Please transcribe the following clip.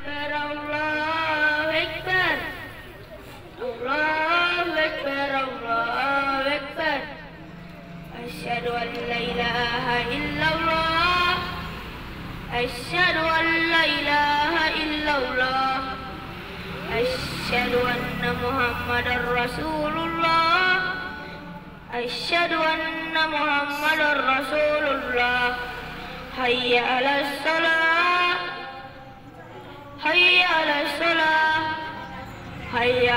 Allahu Akbar, Allahu Akbar, Allahu Akbar. Asyhadu an la ilaha illallah, asyhadu an la ilaha illallah, asyhadu anna Muhammadar Rasulullah, asyhadu anna Muhammadar Rasulullah. Hayya 'alas shalah, hayya 'alas shalah, hayya